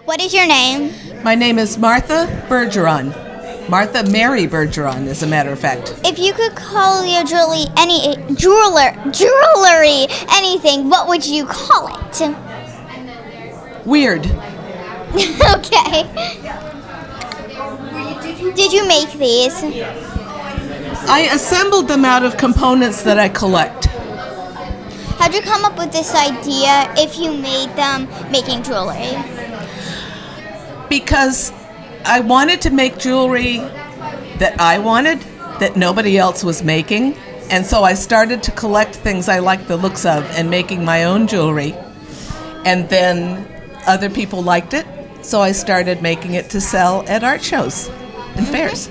What is your name? My name is Martha Bergeron. Martha Mary Bergeron, as a matter of fact. If you could call your jewelry anything, what would you call it? Weird. Okay. Did you make these? I assembled them out of components that I collect. How'd you come up with this idea if you made them making jewelry? Because I wanted to make jewelry that I wanted, that nobody else was making. And so I started to collect things I liked the looks of and making my own jewelry. And then other people liked it, so I started making it to sell at art shows and fairs.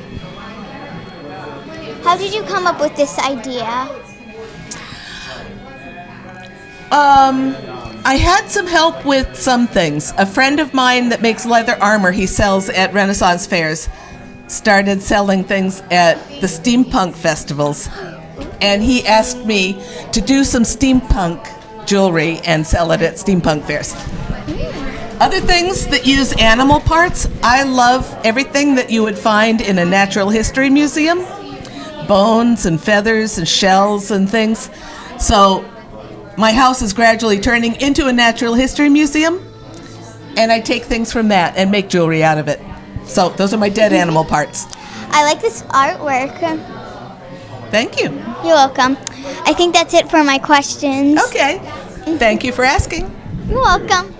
How did you come up with this idea? I had some help with some things. A friend of mine that makes leather armor he sells at Renaissance fairs started selling things at the steampunk festivals. And he asked me to do some steampunk jewelry and sell it at steampunk fairs. Other things that use animal parts, I love everything that you would find in a natural history museum. Bones and feathers and shells and things. So my house is gradually turning into a natural history museum, and I take things from that and make jewelry out of it. So those are my dead animal parts. I like this artwork. Thank you. You're welcome. I think that's it for my questions. Okay. Thank you for asking. You're welcome.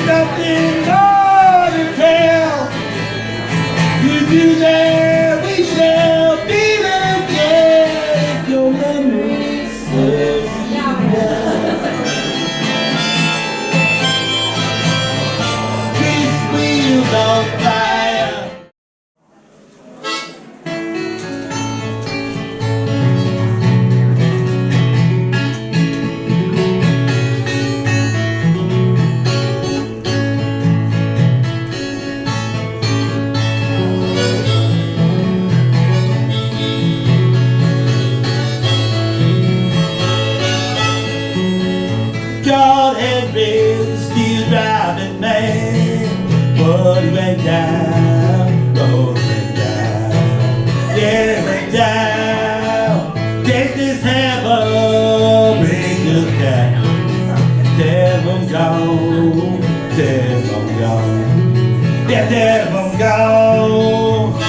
nothing more to tell. You do that, we shall be again. Your memory serves you well. This wheels on fire. God had been still driving man, but he went down, Lord went down, yeah, he went down. Take this hammer, bring the cat, tell him gone, tell him gone, yeah, tell him gone.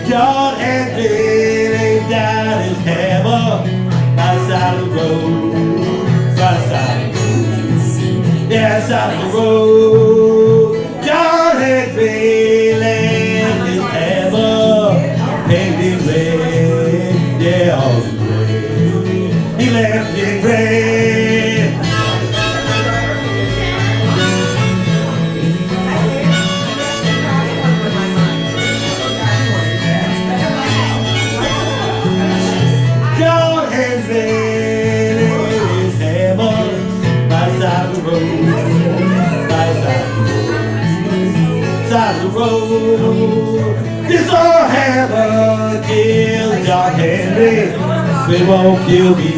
God had laid down his hammer by the side of the road, by the side of the road, yeah, side of the road. God had laid his hammer, painted it red, yeah, all the red. He left it red. Side of the road, this old hammer killed John Henry, but it won't kill me,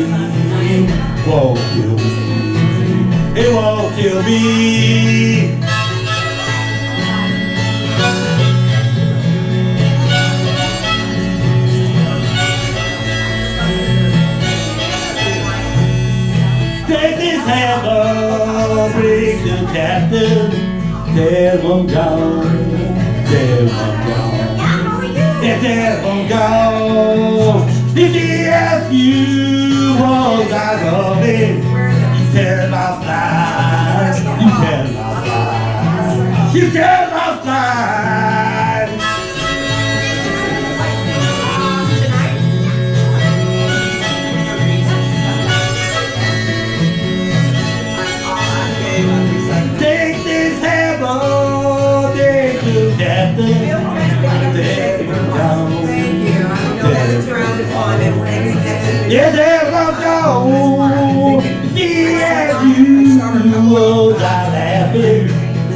won't kill me, it won't kill me. Take this hammer, bring the captain, tell him gone, tell him gone, yeah, tell him gone. If he asks you what I love him, you tell him I'll slide, you tell him I'll slide, you tell him I'll slide. Take this hammer, take the captain, take him down. Thank you. I don't know that it's around upon it. Yeah, tell him gone. Yeah, you was out laughing.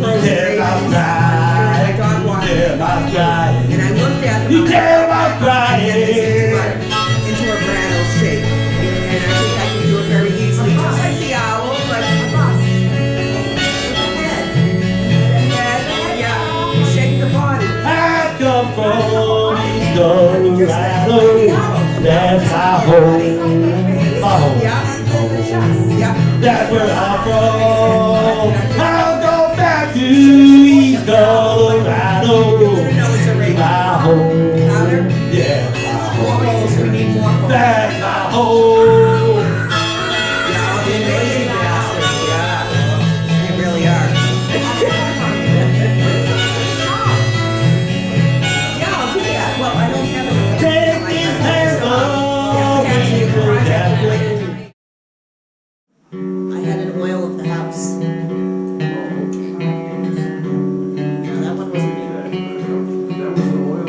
Tell him I'm crying. Tell him I'm crying. And I looked at them. You tell him I'm crying. Into a brattle shape. And I think I can do it very easily. Just like the owl, but yeah, you shake the body. I come from East Colorado. That's my home. My home. Yeah. That's where I'm from. I'll go back to East Colorado. My home. Yeah, my home. That's my home. Yeah, they lazy bastards. Yeah, they really are. Yeah, I'll do that. Well, I don't have it. Take this hand off. I had an oil of the house. No, that one wasn't me. There was a watercolor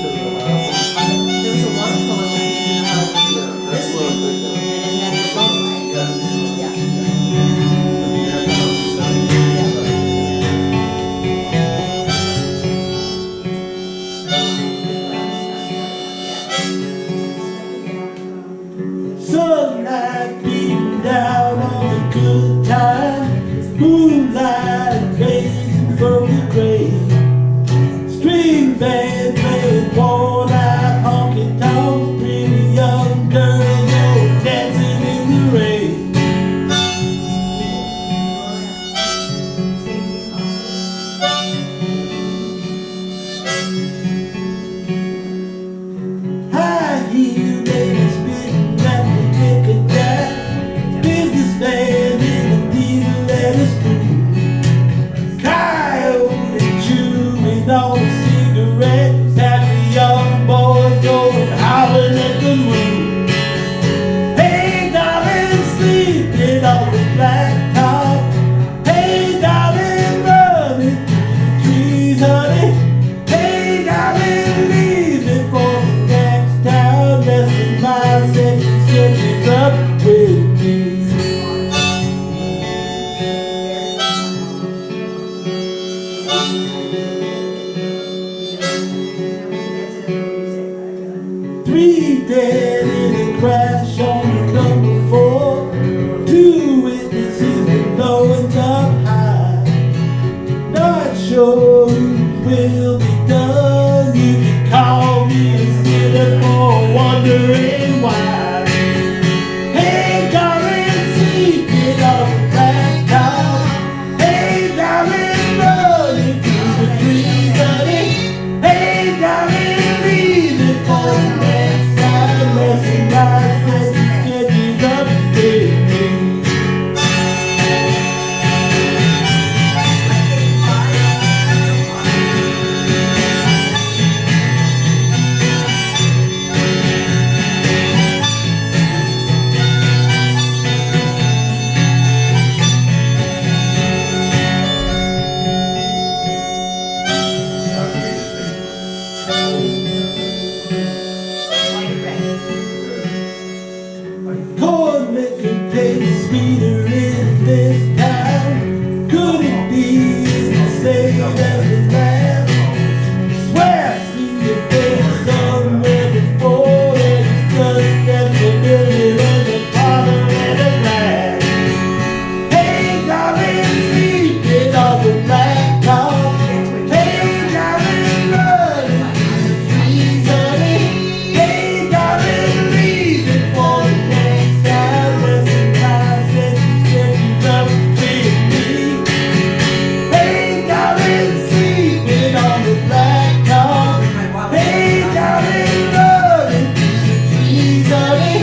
thing in the house. This one, and it had the bubble. Yeah. Sunlight beating down on a good time. Moonlight blazing from the grave. String band playing worn out honky tonk. Pretty young girls all dancing in the rain. smoking on a cigarette. Happy young boys going howling at the moon. Hey, darling, sleeping on the blacktop. Hey, darling, running through the trees, honey. Hey, darling, leaving for the next town. Resting my sexy sketches up with me. Three dead in a crash on the number 4. 2 witnesses with blowing up high. Not sure who will be done. You can call me a sinner for wondering why. Hey, darling, sleeping on the blacktop. Hey, darling, running through the trees, honey. Hey, darling, leaving for the next time. Resting my sexy sketches up with me. Corn making pace sweeter in this town. Could it be the same as the last? Swear I've seen your face somewhere before. And it's just as familiar as a bottle and a glass. Hey, darling, sleeping on the blacktop. Hey, darling, running through the trees, honey. Hey, darling, leaving for the next time. Resting my sexy sketches up with me. Hey, darling, sleeping on the blacktop. Hey, darling, running through the trees, honey.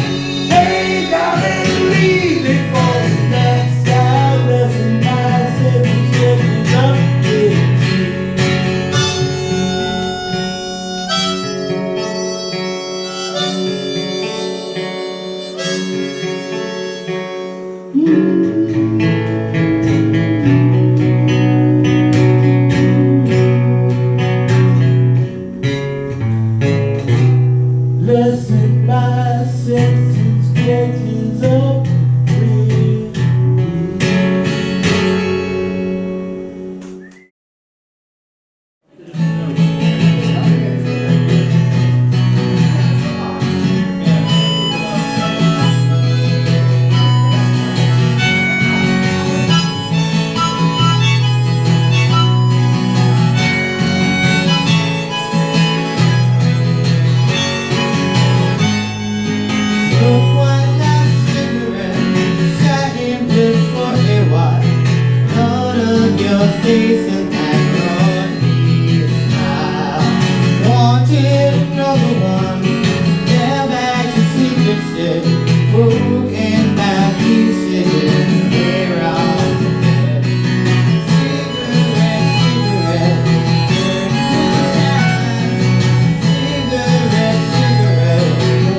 Hey, darling, leaving for the next time. Resting my sexy sketches up with me. Lesson my sexy sketches up with me. Smoke one last cigarette, sat in bed for a while. Thought of your face and I brought me a smile. Wanted another one, fell back to sleep instead. Woke and found you sitting there on the bed. Cigarette, cigarette, cigarette, cigarette,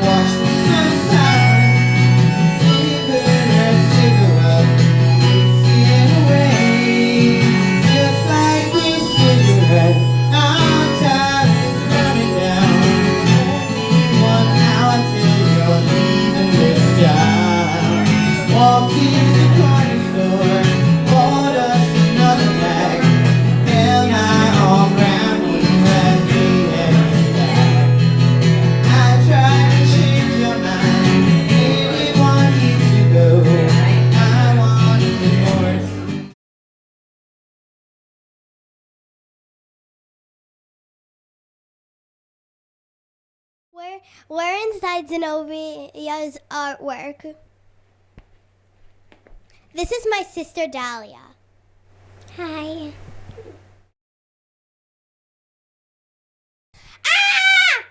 watch the sunshine. Cigarette, cigarette, fading away. Just like this cigarette, our time is running down. Only 1 hour till you're leaving this job. Walked to the corner store, bought us another bag. Held my arm round you as we headed back. I tried to change your mind, didn't want you to go. I wanted divorce. We're inside Zenobia's artwork. This is my sister Dahlia. Hi. Ah!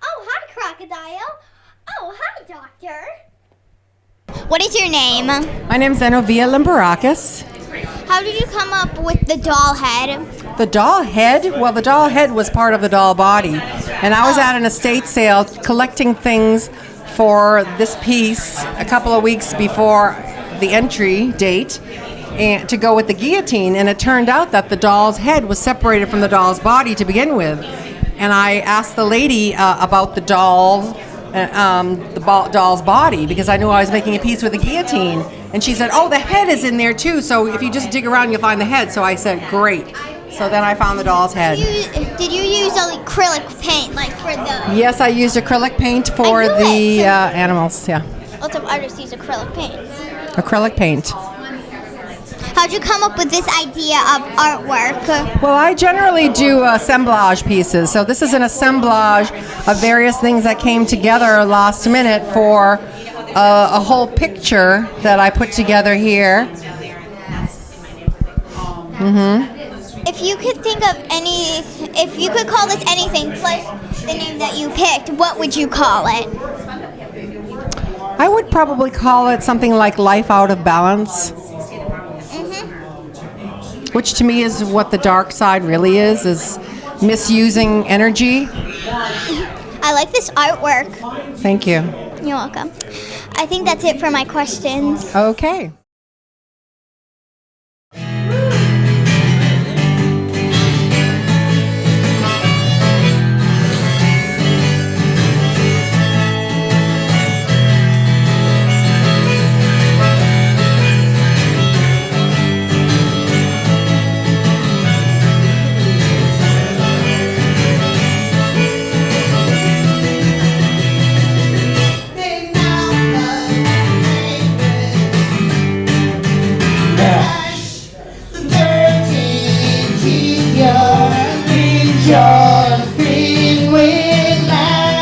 Oh, hi, Crocodile. Oh, hi, Doctor. What is your name? My name's Zenovia Limbarakis. How did you come up with the doll head? The doll head? Well, the doll head was part of the doll body. And I was at an estate sale collecting things for this piece a couple of weeks before the entry date and to go with the guillotine. And it turned out that the doll's head was separated from the doll's body to begin with. And I asked the lady about the doll's body because I knew I was making a piece with a guillotine. And she said, oh, the head is in there too, so if you just dig around, you'll find the head. So I said, great. So then I found the doll's head. Did you use acrylic paint, like for the... Yes, I used acrylic paint for the animals, yeah. Lots of artists use acrylic paint. Acrylic paint. How'd you come up with this idea of artwork? Well, I generally do assemblage pieces. So this is an assemblage of various things that came together last minute for a whole picture that I put together here. If you could think of if you could call this anything plus the name that you picked, what would you call it? I would probably call it something like Life Out of Balance. Which to me is what the dark side really is misusing energy. I like this artwork. Thank you. You're welcome. I think that's it for my questions. Okay. Just being with life.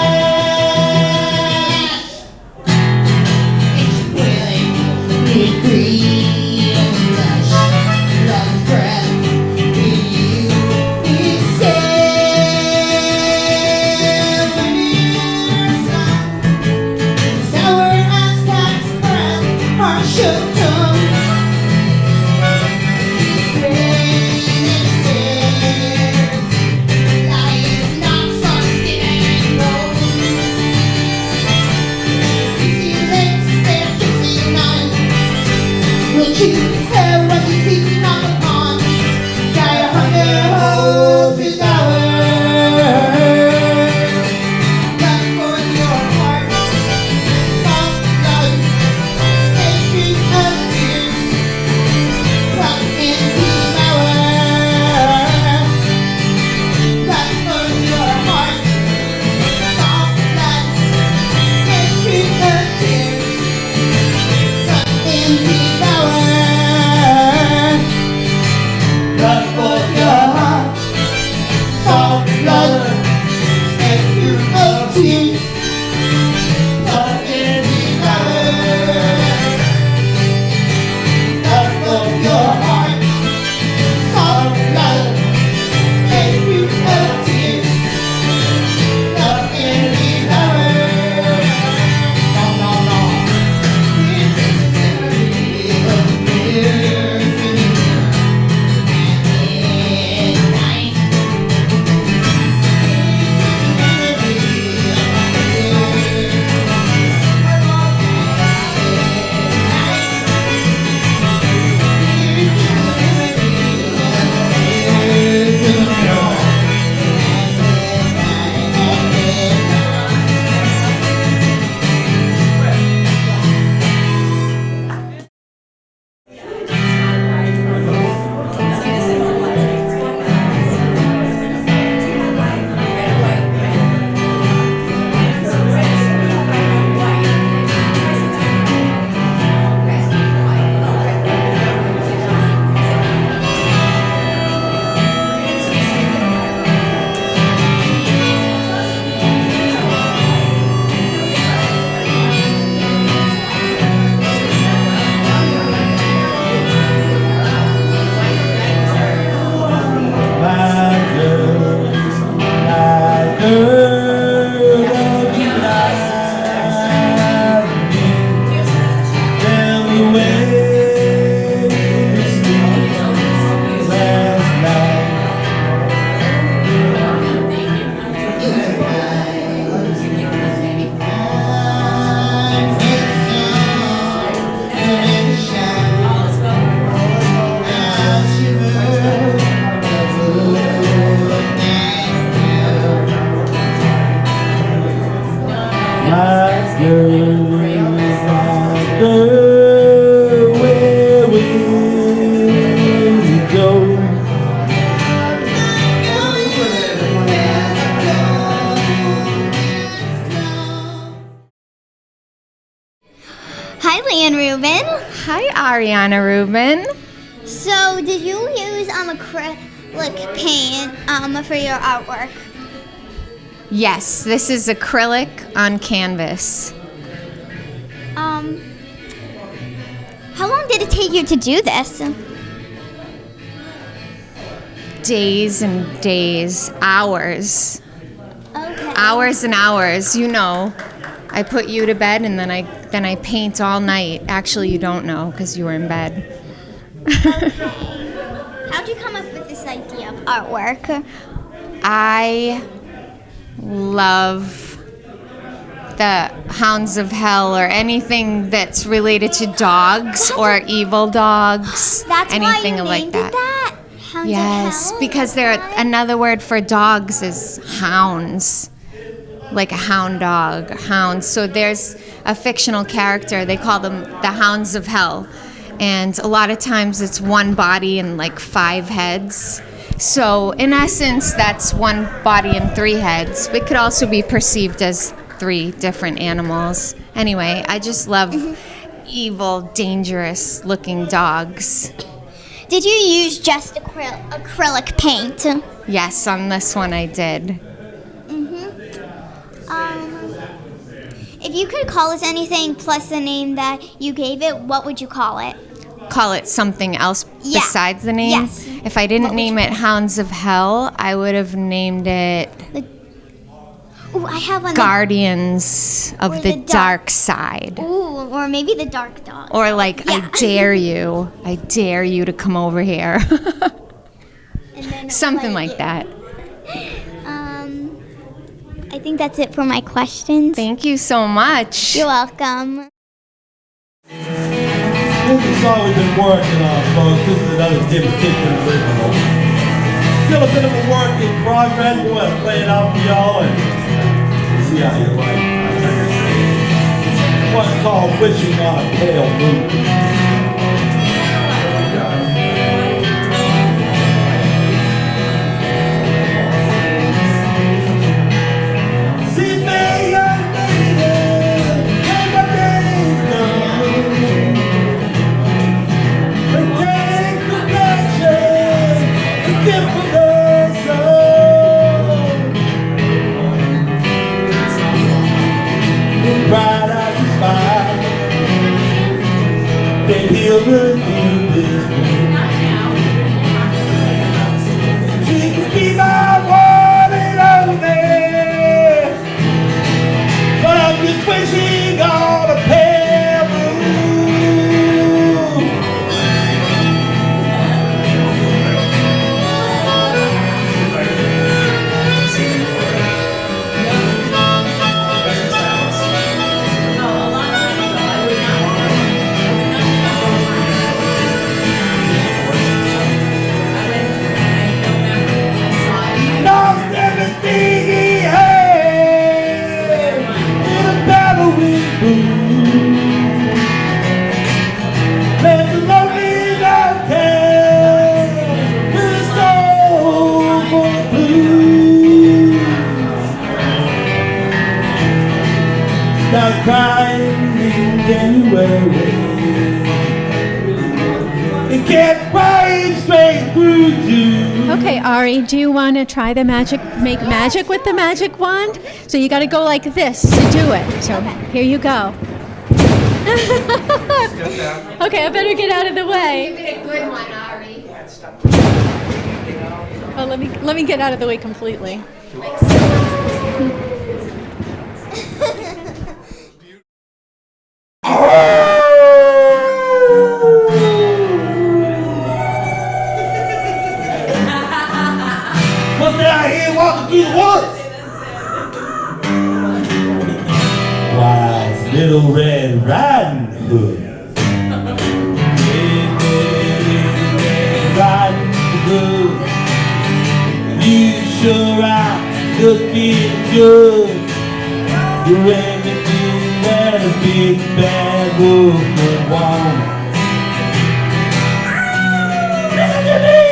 It's willing, be free and lush. Love breath in you is sour as cat's breath, harsh of tongue. Devour. Hi, Ariana Rubin. So, did you use acrylic paint for your artwork? Yes, this is acrylic on canvas. How long did it take you to do this? Days and days, hours. Okay. Hours and hours, you know. I put you to bed and then I paint all night. Actually, you don't know because you were in bed. How'd you come up with this idea of artwork? I love the Hounds of Hell or anything that's related to dogs or evil dogs. That's anything why you like named that. it that? Hounds Yes, of Hell? because another word for dogs is hounds. Like a hound dog, hounds. So there's a fictional character, they call them the Hounds of Hell. And a lot of times it's one body and like 5 heads. So in essence, that's one body and 3 heads. It could also be perceived as 3 different animals. Anyway, I just love evil, dangerous looking dogs. Did you use just acrylic paint? Yes, on this one I did. If you could call this anything plus the name that you gave it, what would you call it? Call it something else Yeah. besides the name? Yes. If I didn't name it Hounds of Hell, I would have named it Ooh, I have one. Guardians Or of the the dark- Dark Side. Ooh, or maybe the dark dog. Or like, Yeah. I dare you to come over here. And then Something like that. I think that's it for my questions. Thank you so much. You're welcome. This is a song we've been working on, folks. This is another Jimmy Kitchen original. Still a bit of a work in progress. We're going to play it out for y'all and see how you like it. What's called Wishing on a Pale Moon. See me, young lady, when my days come. But take compassion, the gift of the soul. The bright eyes smile, they heal the deepest wound. She can be my one and only, but I'm just wishing on a pale moon. Lost everything he had in a battle with blue. Left alone outcast with a soul full of blue. Start crying in January. It kept crying straight through June. Okay, Ari, do you want to try the make magic with the magic wand? So you got to go like this to do it. So here you go. Okay, I better get out of the way. Give it a good one, Ari. Oh, let me get out of the way completely. What's that I hear walking through the woods? Wise little Red Riding Hood. Red Riding Hood. You sure are looking good. You're everything that a big bad wolf would want. Listen to me!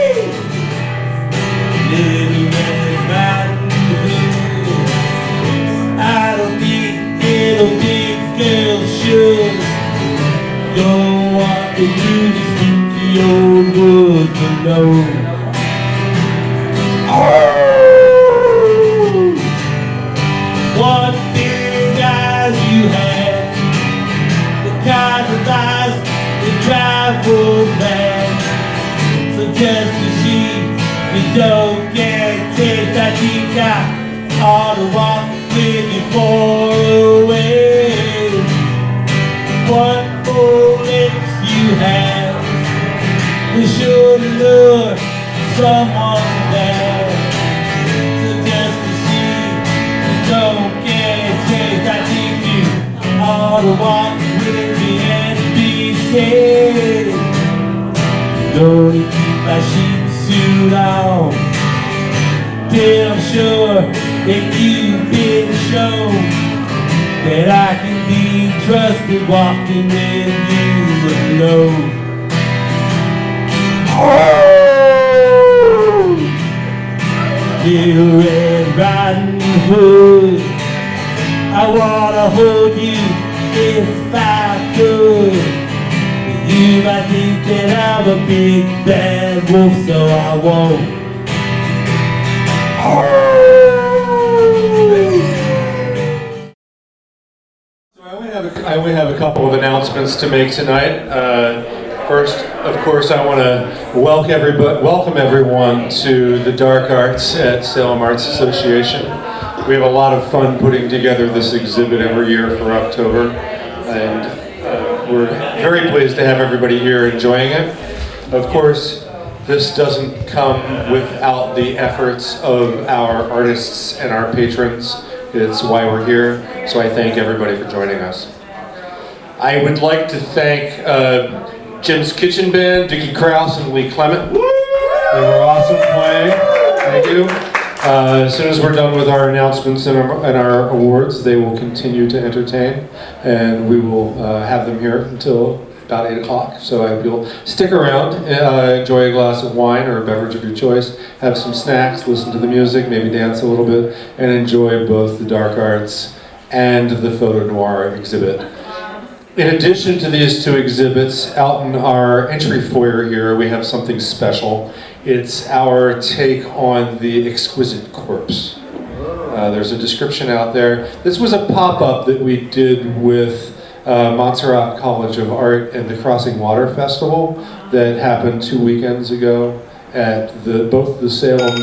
Little Red Riding Hood. I don't need little big girl should. Don't want the beauty stinky old woods below. Oh, what big eyes you have, the kind of eyes that drive folks mad. So just to see you don't get a taste, I think I ought to walk with you far away. What old lips you have, we should lure someone there. So just to see you don't get a taste, I think you ought to walk with me and be safe. Don't keep my sheep suit on till I'm sure that you've been shown that I can be trusted walking with you alone. Oh, Little Red Riding Hood, I wanna hold you if I could. You might think that I'm a big bad wolf, so I won't. So I only have a couple of announcements to make tonight. First, of course, I want to welcome everyone to the Dark Arts at Salem Arts Association. We have a lot of fun putting together this exhibit every year for October, and we're very pleased to have everybody here enjoying it. Of course, this doesn't come without the efforts of our artists and our patrons. It's why we're here, so I thank everybody for joining us. I would like to thank Jim's Kitchen Band, Dickie Krause and Lee Clement. They were awesome playing. Thank you. As soon as we're done with our announcements and our awards, they will continue to entertain, and we will have them here until about 8 o'clock. So I hope you'll stick around, enjoy a glass of wine or a beverage of your choice, have some snacks, listen to the music, maybe dance a little bit, and enjoy both the Dark Arts and the Photo Noir exhibit. In addition to these two exhibits, out in our entry foyer here, we have something special. It's our take on the exquisite corpse. There's a description out there. This was a pop-up that we did with Montserrat College of Art and the Crossing Water Festival that happened 2 weekends ago at both the Salem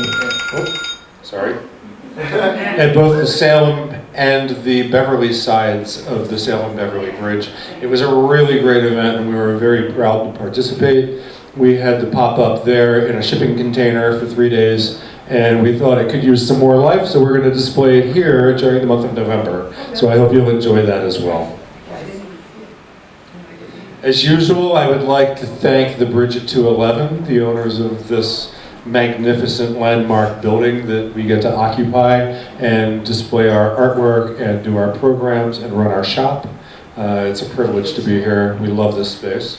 and the Beverly sides of the Salem-Beverly Bridge. It was a really great event, and we were very proud to participate. We had the pop-up there in a shipping container for 3 days, and we thought it could use some more life, so we're going to display it here during the month of November. So I hope you'll enjoy that as well. As usual, I would like to thank the Bridge at 211, the owners of this magnificent landmark building that we get to occupy and display our artwork and do our programs and run our shop. It's a privilege to be here. We love this space.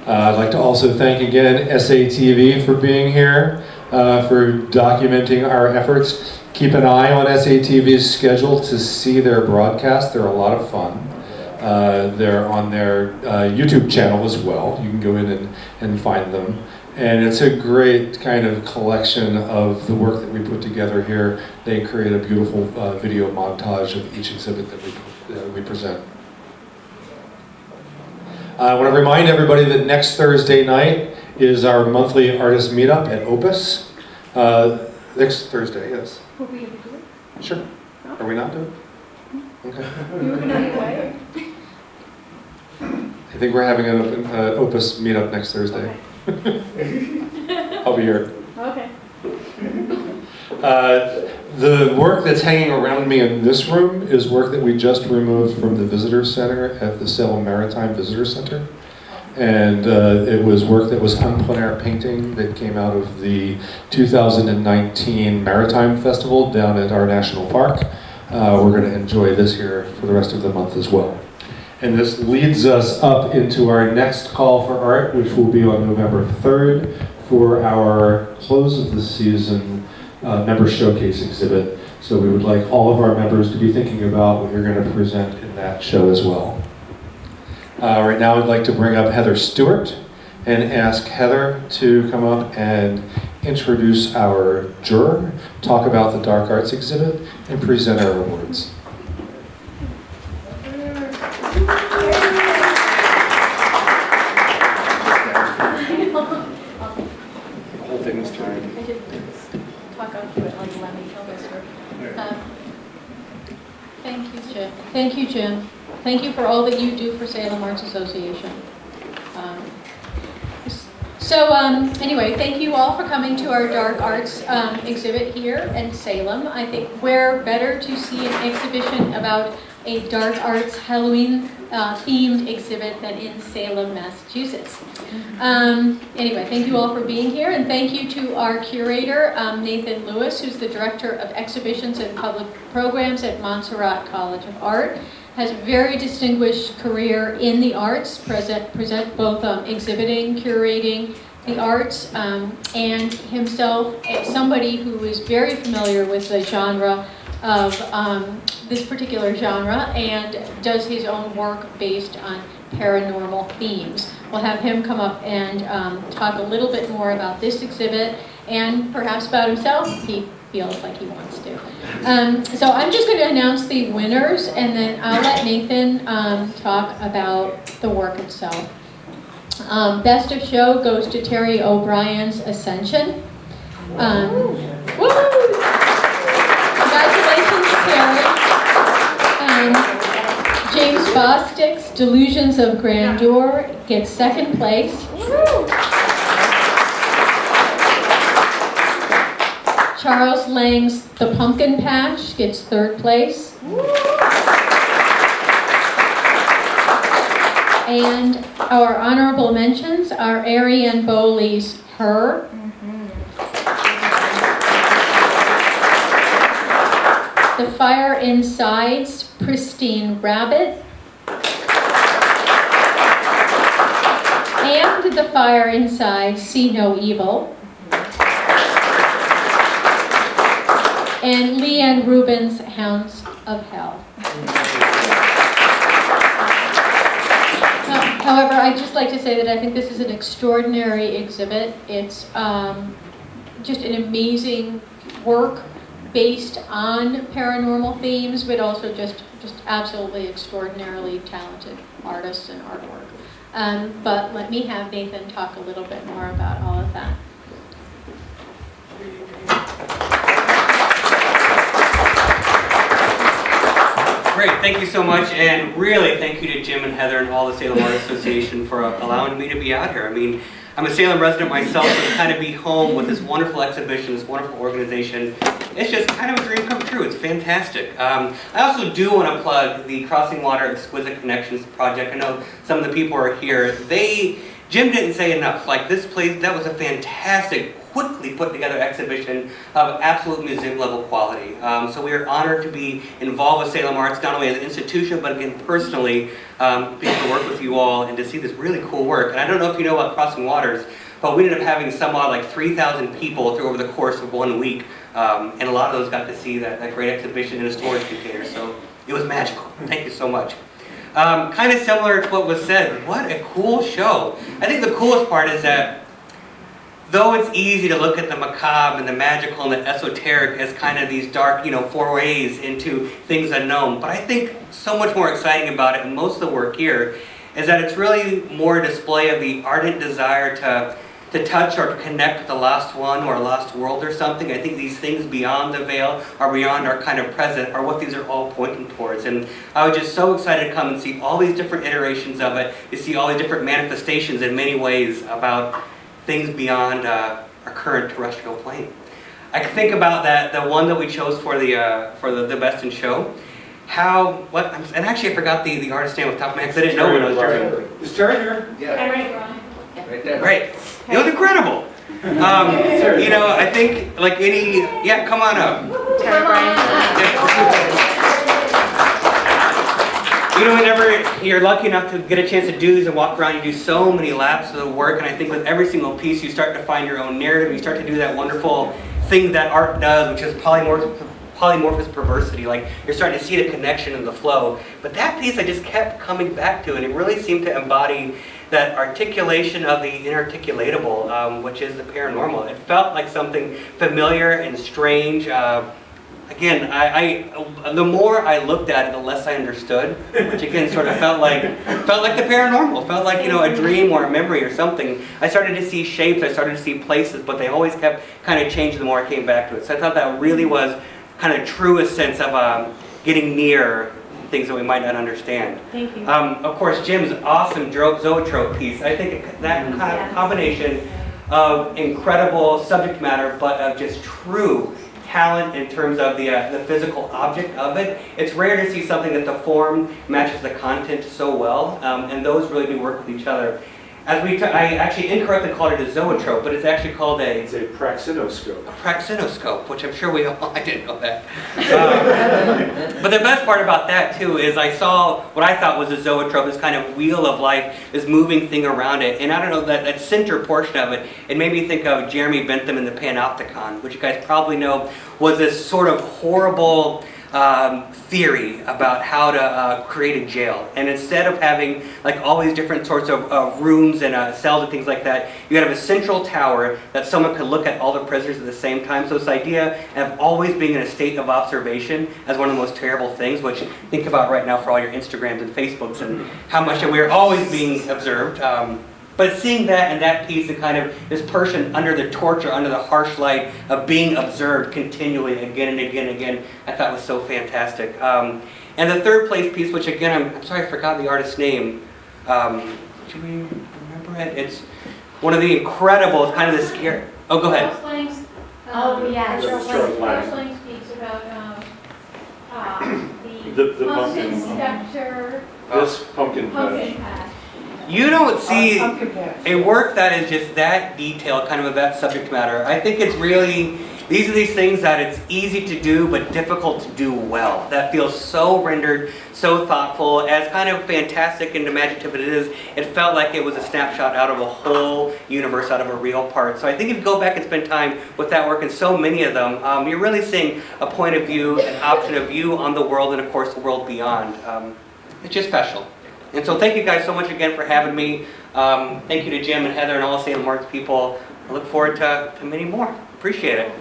I'd like to also thank again SATV for being here, for documenting our efforts. Keep an eye on SATV's schedule to see their broadcast. They're a lot of fun. They're on their YouTube channel as well. You can go in and find them. And it's a great kind of collection of the work that we put together here. They create a beautiful video montage of each exhibit that we present. I want to remind everybody that next Thursday night is our monthly artist meetup at Opus. Next Thursday, yes. Will we ever do it? Sure. Are we not doing it? Okay. You were going to way. I think we're having an Opus meetup next Thursday. I'll be here. Okay. The work that's hanging around me in this room is work that we just removed from the Visitor Center at the Salem Maritime Visitor Center. And it was work that was en plein air painting that came out of the 2019 Maritime Festival down at our national park. We're going to enjoy this here for the rest of the month as well. And this leads us up into our next call for art, which will be on November 3rd for our close of the season member showcase exhibit. So we would like all of our members to be thinking about what you're going to present in that show as well. Right now I'd like to bring up Heather Stewart and ask Heather to come up and introduce our juror, talk about the Dark Arts exhibit, and present our awards. The whole thing was turned. Thank you, Jim. Thank you, Jim. Thank you for all that you do for Salem Arts Association. Anyway, thank you all for coming to our Dark Arts exhibit here in Salem. I think where better to see an exhibition about a Dark Arts Halloween themed exhibit than in Salem, Massachusetts. Anyway, thank you all for being here, and thank you to our curator, Nathan Lewis, who's the Director of Exhibitions and Public Programs at Montserrat College of Art. Has a very distinguished career in the arts, present both exhibiting, curating the arts, and himself somebody who is very familiar with the genre of this particular genre and does his own work based on paranormal themes. We'll have him come up and talk a little bit more about this exhibit and perhaps about himself if he feels like he wants to. So I'm just going to announce the winners, and then I'll let Nathan talk about the work itself. Best of Show goes to Terry O'Brien's Ascension. Woo! Congratulations, Terry. James Bostic's Delusions of Grandeur gets second place. Charles Lang's The Pumpkin Patch gets third place. And our honorable mentions are Ariane Bowley's Her. The Fire Inside's Pristine Rabbit. And The Fire Inside See No Evil. And Leanne Rubin's Hounds of Hell. However, I'd just like to say that I think this is an extraordinary exhibit. It's just an amazing work based on paranormal themes, but also just absolutely extraordinarily talented artists and artwork. But let me have Nathan talk a little bit more about all of that. Great, thank you so much, and really thank you to Jim and Heather and all the Salem Art Association for allowing me to be out here. I mean, I'm a Salem resident myself, and to kind of be home with this wonderful exhibition, this wonderful organization, it's just kind of a dream come true. It's fantastic. I also do want to plug the Crossing Water Exquisite Connections project. I know some of the people are here. Jim didn't say enough. Like this place, that was a fantastic, quickly put together exhibition of absolute museum level quality. So we are honored to be involved with Salem Arts, not only as an institution, but again personally, being able to work with you all and to see this really cool work. And I don't know if you know about Crossing Waters, but we ended up having somewhat like 3,000 people through over the course of 1 week. And a lot of those got to see that great exhibition in a storage container. So it was magical. Thank you so much. Kind of similar to what was said, what a cool show. I think the coolest part is that though it's easy to look at the macabre and the magical and the esoteric as kind of these dark, forays into things unknown, but I think so much more exciting about it, and most of the work here, is that it's really more a display of the ardent desire to touch or to connect with the lost one or a lost world or something. I think these things beyond the veil or beyond our kind of present are what these are all pointing towards. And I was just so excited to come and see all these different iterations of it, to see all these different manifestations in many ways about things beyond our current terrestrial plane. I think about the one that we chose for the Best in Show. And actually I forgot the artist's name off the top of my head because I didn't know when I was doing it. Is Terry here? Yeah. Right there. Great. It was incredible. I think come on up. Whenever you're lucky enough to get a chance to do these and walk around, you do so many laps of the work, and I think with every single piece you start to find your own narrative, you start to do that wonderful thing that art does, which is polymorphous perversity, like you're starting to see the connection and the flow. But that piece I just kept coming back to, and it really seemed to embody that articulation of the inarticulatable, which is the paranormal. It felt like something familiar and strange. Again, the more I looked at it, the less I understood, which again sort of felt like the paranormal, felt like, you know, a dream or a memory or something. I started to see shapes, I started to see places, but they always kept kind of changing the more I came back to it. So I thought that really was kind of truest sense of getting near things that we might not understand. Thank you. Of course, Jim's awesome zoetrope piece. I think that kind of combination of incredible subject matter, but of just true talent in terms of the physical object of it. It's rare to see something that the form matches the content so well, and those really do work with each other. I actually incorrectly called it a zoetrope, but it's actually called It's a praxinoscope. a praxinoscope, which I'm sure we all, I didn't know that. But the best part about that too is I saw what I thought was a zoetrope, this kind of wheel of life, this moving thing around it. And I don't know, that center portion of it, it made me think of Jeremy Bentham and the Panopticon, which you guys probably know was this sort of horrible theory about how to create a jail. And instead of having like all these different sorts of rooms and cells and things like that, you have a central tower that someone could look at all the prisoners at the same time. So this idea of always being in a state of observation as one of the most terrible things, which think about right now for all your Instagrams and Facebooks and how much we're always being observed. But seeing that and that piece and kind of this person under the torture, under the harsh light of being observed continually again and again and again, I thought was so fantastic. And the third place piece, which again, I'm sorry I forgot the artist's name. Do you remember it? It's one of the incredible, it's kind of the scary. Oh, go ahead. Oh, yeah. Short line. Charles speaks about The pumpkin pumpkin. scepter, This pumpkin pumpkin patch. patch. You don't see a work that is just that detailed, kind of that subject matter. I think it's really, these are these things that it's easy to do but difficult to do well. That feels so rendered, so thoughtful, as kind of fantastic and imaginative it is. It felt like it was a snapshot out of a whole universe, out of a real part. So I think if you go back and spend time with that work, and so many of them, you're really seeing a point of view, an option of view on the world, and of course the world beyond. It's just special. And so thank you guys so much again for having me. Thank you to Jim and Heather and all the Salem Arts people. I look forward to many more. Appreciate it.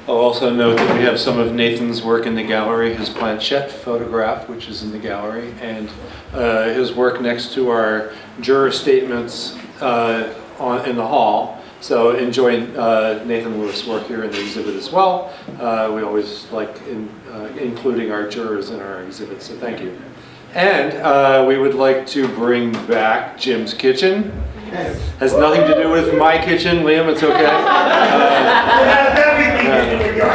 I'll also note that we have some of Nathan's work in the gallery, his planchette photograph, which is in the gallery, and his work next to our juror statements in the hall. So enjoy Nathan Lewis' work here in the exhibit as well. We always like including our jurors in our exhibit, so thank you. And we would like to bring back Jim's Kitchen. Has nothing to do with my kitchen, Liam, it's okay. It has everything to do with your